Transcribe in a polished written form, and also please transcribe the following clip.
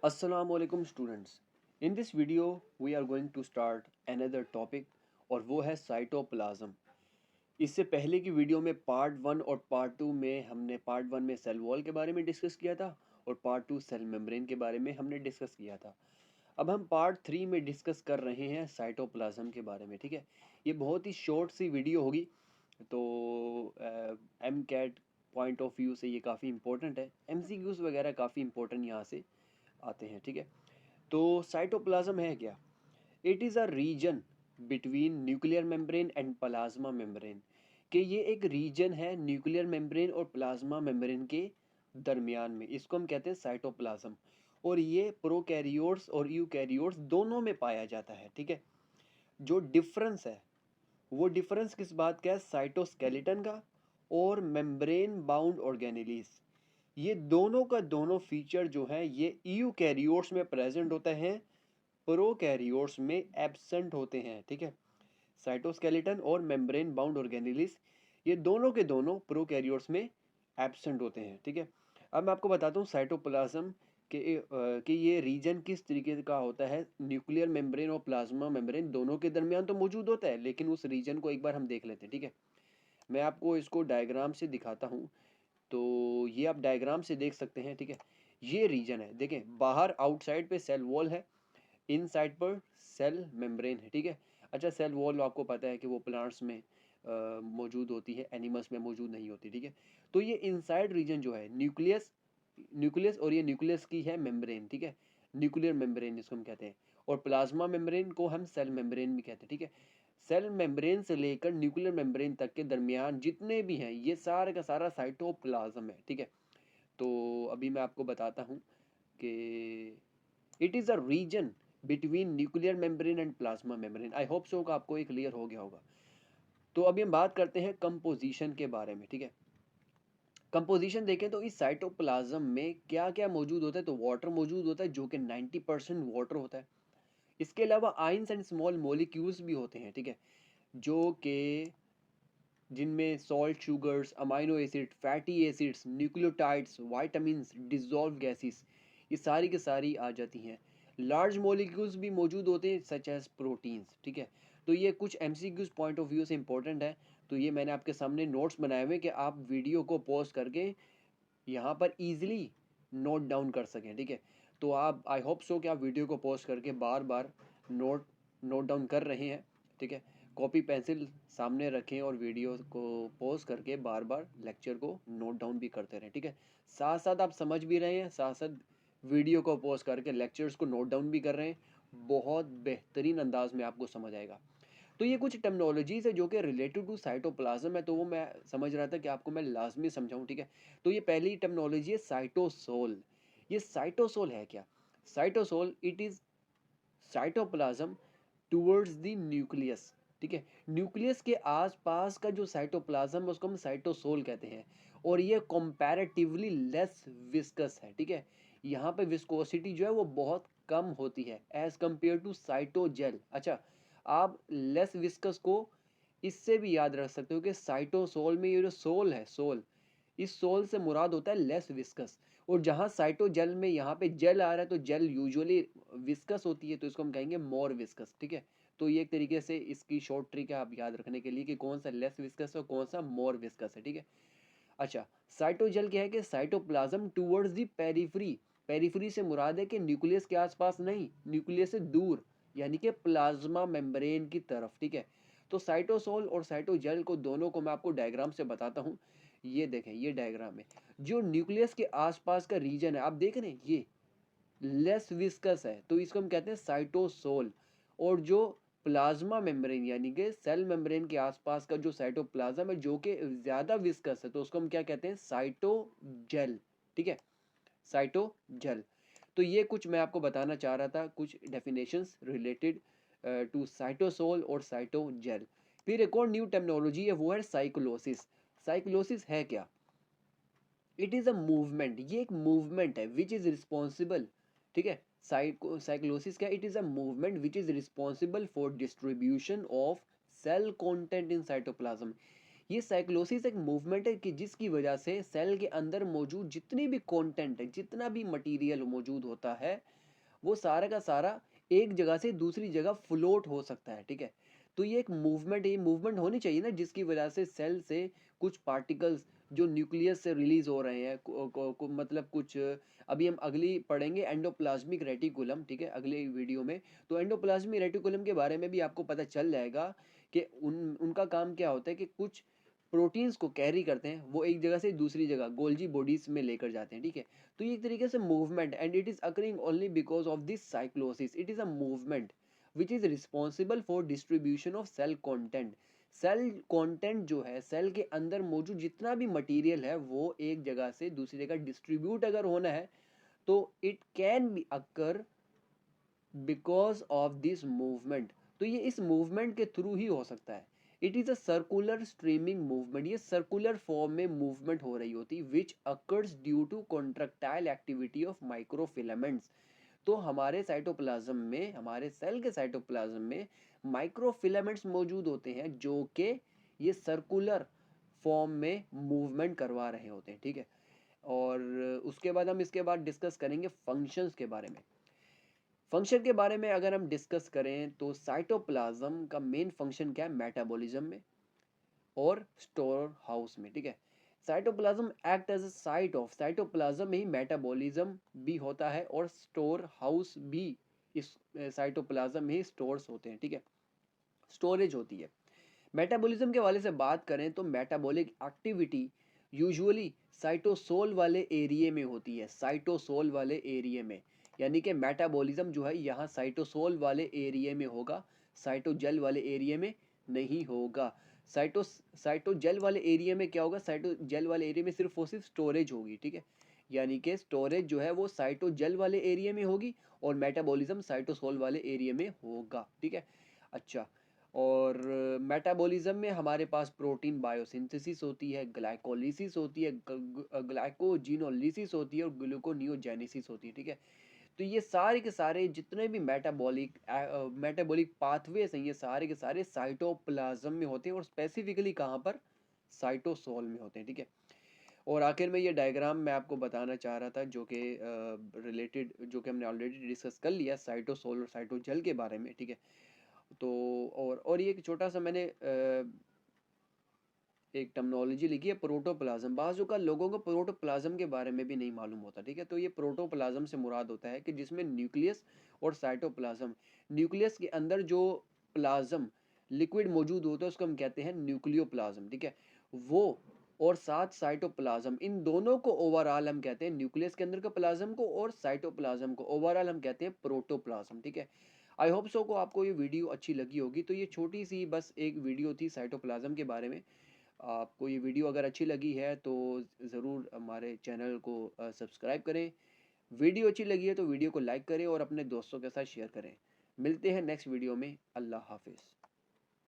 Assalamualaikum students. In this video we are going to start another topic और वो है cytoplasm. इससे पहले की वीडियो में पार्ट 1 और पार्ट 2 में हमने पार्ट 1 में सेल वॉल के बारे में डिस्कस किया था और पार्ट 2 सेल मेम्ब्रेन के बारे में हमने डिस्कस किया था। अब हम पार्ट 3 में डिस्कस कर रहे हैं साइटोप्लाज्म के बारे में। ठीक है, ये बहुत ही शॉर्ट सी वीडियो होगी, तो M CAT point of view से ये काफ़ी इंपॉर्टेंट है। MCQs वगैरह काफ़ी इंपॉर्टेंट यहाँ से आते हैं। ठीक है, तो साइटोप्लाज्म है क्या? It is a region between nuclear membrane and plasma membrane. कि ये एक रीजन है न्यूक्लियर मेम्ब्रेन और प्लाज्मा मेम्ब्रेन के दरमियान में, इसको हम कहते हैं साइटोप्लाज्म। और ये प्रोकैरियोट्स और यूकैरियोट्स दोनों में पाया जाता है। ठीक है, जो डिफरेंस है वो डिफरेंस किस बात का है? साइटोस्केलेटन का और मेम्ब्रेन बाउंड ऑर्गेनेलिस। ये दोनों का दोनों फीचर जो है ये यूकैरियोट्स में प्रेजेंट होते हैं, प्रोकैरियोट्स में एब्सेंट होते हैं। ठीक है, साइटोस्केलेटन और मेम्ब्रेन बाउंड ऑर्गेनेलिस ये दोनों के दोनों प्रोकैरियोट्स में एब्सेंट होते हैं। ठीक है, अब मैं आपको बताता हूँ साइटोप्लाज्म कि ये रीजन किस तरीके का होता है। न्यूक्लियर मेम्ब्रेन और प्लाज्मा मेम्ब्रेन दोनों के दरमियान तो मौजूद होता है, लेकिन उस रीजन को एक बार हम देख लेते हैं। ठीक है, मैं आपको इसको डायग्राम से दिखाता हूँ, तो ये आप डायग्राम से देख सकते हैं। ठीक है, ये रीजन है, देखें बाहर आउटसाइड पे सेल वॉल है, इनसाइड पर सेल मेम्ब्रेन है। ठीक है, अच्छा सेल वॉल आपको पता है कि वो प्लांट्स में मौजूद होती है, एनिमल्स में मौजूद नहीं होती। ठीक है, तो ये इनसाइड रीजन जो है न्यूक्लियस न्यूक्लियस और ये न्यूक्लियस की है मेम्ब्रेन। ठीक है, न्यूक्लियर मेम्ब्रेन इसको हम कहते हैं, और प्लाज्मा मेम्ब्रेन को हम सेल मेम्ब्रेन भी कहते हैं। ठीक है, सेल मेम्ब्रेन से लेकर न्यूक्लियर मेम्ब्रेन तक के दरमियान जितने भी हैं ये सारे का सारा साइटोप्लाज्म है। ठीक है, तो अभी मैं आपको बताता हूँ कि it is a region between nuclear membrane and plasma membrane. I hope so कि आपको ये क्लियर हो गया होगा। तो अभी हम बात करते हैं कंपोजिशन के बारे में। ठीक है, कंपोजिशन देखें तो इस साइटोप्लाज्म में क्या क्या मौजूद होता है, तो वाटर मौजूद होता है जो कि 90% वाटर होता है। इसके अलावा आयंस एंड स्मॉल मॉलिक्यूल्स भी होते हैं। ठीक है, जो कि जिनमें salt, sugars, amino acid, fatty acids, nucleotides, vitamins, dissolve gases, ये सारी की सारी आ जाती हैं। लार्ज मॉलिक्यूल्स भी मौजूद होते हैं सच एज प्रोटीन्स। ठीक है, तो ये कुछ MCQs पॉइंट ऑफ व्यू से इंपॉर्टेंट है। तो ये मैंने आपके सामने नोट्स बनाए हुए कि आप वीडियो को पॉज करके यहाँ पर इजीली नोट डाउन कर सकें। ठीक है, तो आप आई होप सो कि आप वीडियो को पॉज करके बार बार नोट नोट डाउन कर रहे हैं। ठीक है, कॉपी पेंसिल सामने रखें और वीडियो को पॉज करके बार बार लेक्चर को नोट डाउन भी करते रहें। ठीक है, साथ साथ आप समझ भी रहे हैं, साथ साथ वीडियो को पॉज करके लेक्चर्स को नोट डाउन भी कर रहे हैं। बहुत बेहतरीन अंदाज में आपको समझ आएगा। तो ये कुछ टर्मिनोलॉजीज है जो कि रिलेटेड टू साइटोप्लाज्म है, तो वो मैं समझ रहा था कि आपको मैं लाजमी समझाऊं। ठीक है, तो ये पहली टर्मिनोलॉजी है साइटोसोल। ये साइटोसोल है क्या? Cytosol it is cytoplasm towards the nucleus. ठीक है, न्यूक्लियस के आसपास का जो साइटोप्लाज्म है उसको हम साइटोसोल कहते हैं, और ये कंपैरेटिवली लेस विस्कस है। ठीक है, यहाँ पे विस्कोसिटी जो है वो बहुत कम होती है एज कंपेयर टू साइटोजेल। अच्छा, आप लेस विस्कस को इससे भी याद रख सकते हो कि साइटोसोल में ये जो सोल है, सोल, इस सोल से मुराद होता है लेस विस्कस। और जहाँ साइटोजेल में यहाँ पे जेल आ रहा है, तो जेल यूजुअली विस्कस होती है, तो इसको हम कहेंगे मोर विस्कस। ठीक है, तो ये एक तरीके से इसकी शॉर्ट ट्रिक है आप याद रखने के लिए कि कौन सा लेस विस्कस है और कौन सा मोर विस्कस है। ठीक है, अच्छा साइटोजेल क्या है कि cytoplasm towards the periphery. Periphery से मुराद है कि न्यूक्लियस के आसपास नहीं, न्यूक्लियस से दूर, यानी कि प्लाज्मा मेम्ब्रेन की तरफ। ठीक है, तो साइटोसोल और साइटोजेल को दोनों को मैं आपको डायग्राम से बताता हूँ। ये देखें, ये डायग्राम है, जो न्यूक्लियस के आसपास का रीजन है आप देख रहे हैं ये लेस विस्कस है, तो इसको हम कहते हैं साइटोसोल। और जो प्लाज्मा मेम्ब्रेन यानी कि सेल मेम्ब्रेन के आसपास का जो साइटोप्लाज्म है जो कि ज्यादा विस्कस है, तो उसको हम क्या कहते हैं? साइटोजेल। ठीक है, साइटोजेल। तो ये कुछ मैं आपको बताना चाह रहा था, कुछ डेफिनेशंस रिलेटेड टू साइटोसोल और साइटोजेल। फिर एक और न्यू टर्मिनोलॉजी है, वो है साइक्लोसिस। साइक्लोसिस है क्या? इट इज अ मूवमेंट, ये एक मूवमेंट है विच इज रिस्पॉन्सिबल। ठीक है, साइक्लोसिस क्या? It is a movement which is responsible for distribution of cell content in cytoplasm. ये साइक्लोसिस एक मूवमेंट है कि जिसकी वजह से सेल के अंदर मौजूद जितनी भी कंटेंट है, जितना भी मटेरियल मौजूद होता है, वो सारा का सारा एक जगह से दूसरी जगह फ्लोट हो सकता है, ठीक है। तो ये एक मूवमेंट है, ये मूवमेंट होनी चाहिए ना, जिसकी वजह से सेल से कुछ पार्टिकल्स जो न्यूक्लियस से रिलीज हो रहे हैं मतलब कुछ अभी हम अगली पढ़ेंगे एंडोप्लाज्मिक रेटिकुलम, ठीक है, अगले वीडियो में। तो एंडोप्लाज्मिक रेटिकुलम के बारे में भी आपको पता चल जाएगा कि उनका काम क्या होता है कि कुछ प्रोटीन्स को कैरी करते हैं, वो एक जगह से दूसरी जगह गोल्जी बॉडीज में लेकर जाते हैं, ठीक है। तो ये एक तरीके से movement, and it is occurring only because of this cyclosis. It is a movement which is responsible for distribution of cell content. Cell content जो है, सेल के अंदर मौजूद जितना भी मटीरियल है, वो एक जगह से दूसरी जगह डिस्ट्रीब्यूट अगर होना है तो it can be occur because of this movement. तो ये इस मूवमेंट के थ्रू ही हो सकता है। It is a circular streaming movement, ये सर्कुलर फॉर्म में मूवमेंट हो रही होती which occurs due to contractile activity of microfilaments. तो हमारे साइटोप्लाज्म में, हमारे सेल के साइटोप्लाज्म में माइक्रोफिलामेंट्स मौजूद होते हैं जो कि ये सर्कुलर फॉर्म में मूवमेंट करवा रहे होते हैं, ठीक है। और उसके बाद हम इसके बाद डिस्कस करेंगे फंक्शंस के बारे में। फंक्शन के बारे में अगर हम डिस्कस करें तो साइटोप्लाज्म का मेन फंक्शन क्या है, मेटाबॉलिज्म में और स्टोर हाउस में, ठीक है। Cytoplasm act as a site of, cytoplasm में ही मेटाबॉलिज्म भी होता है और स्टोर हाउस भी इस साइटोप्लाज्म में ही स्टोर्स होते हैं, ठीक है, स्टोरेज होती है। मेटाबॉलिज्म के वाले से बात करें तो मेटाबॉलिक एक्टिविटी यूजुअली साइटोसोल वाले एरिया में होती है, साइटोसोल वाले एरिया में। यानी कि मेटाबॉलिज्म जो है यहाँ साइटोसोल वाले एरिया में होगा, साइटोजेल वाले एरिया में नहीं होगा। साइटोजेल वाले एरिया में क्या होगा, साइटोजेल वाले एरिया में सिर्फ और सिर्फ स्टोरेज होगी, ठीक है। यानी कि स्टोरेज जो है वो साइटोजेल वाले एरिया में होगी और मेटाबॉलिज्म साइटोसोल वाले एरिया में होगा, ठीक है। अच्छा, और मेटाबॉलिज्म में हमारे पास प्रोटीन बायोसिंथेसिस होती है, ग्लाइकोलिसिस होती है, ग्लाइकोजिनोलिसिस होती है और ग्लूकोनियोजेनेसिस होती है, ठीक है। तो ये सारे के सारे जितने भी मेटाबॉलिक पाथवेज हैं, ये सारे के सारे साइटोप्लाज्म में होते हैं और स्पेसिफिकली कहाँ पर, साइटोसोल में होते हैं, ठीक है। और आखिर में ये डायग्राम मैं आपको बताना चाह रहा था जो कि रिलेटेड, जो कि हमने ऑलरेडी डिस्कस कर लिया साइटोसोल और साइटोजेल के बारे में, ठीक है। तो और ये एक छोटा सा मैंने एक टर्मिनोलॉजी लिखी है प्रोटोप्लाज्म। बाज़ का लोगों को प्रोटोप्लाज्म के बारे में भी नहीं मालूम होता, ठीक है। तो ये प्रोटोप्लाज्म से मुराद होता है कि जिसमें न्यूक्लियस और साइटोप्लाज्म, न्यूक्लियस के अंदर जो प्लाज्म लिक्विड मौजूद होता है उसको हम कहते हैं न्यूक्लियोप्लाज्म, ठीक है। वो और साथ साइटोप्लाज्म, इन दोनों को ओवरऑल हम कहते हैं, न्यूक्लियस के अंदर का प्लाज्म को और साइटोप्लाज्म को ओवरऑल हम कहते हैं प्रोटोप्लाज्म, ठीक है। आई होप सो को आपको ये वीडियो अच्छी लगी होगी। तो ये छोटी सी बस एक वीडियो थी साइटोप्लाज्म के बारे में। आपको ये वीडियो अगर अच्छी लगी है तो ज़रूर हमारे चैनल को सब्सक्राइब करें। वीडियो अच्छी लगी है तो वीडियो को लाइक करें और अपने दोस्तों के साथ शेयर करें। मिलते हैं नेक्स्ट वीडियो में। अल्लाह हाफिज़।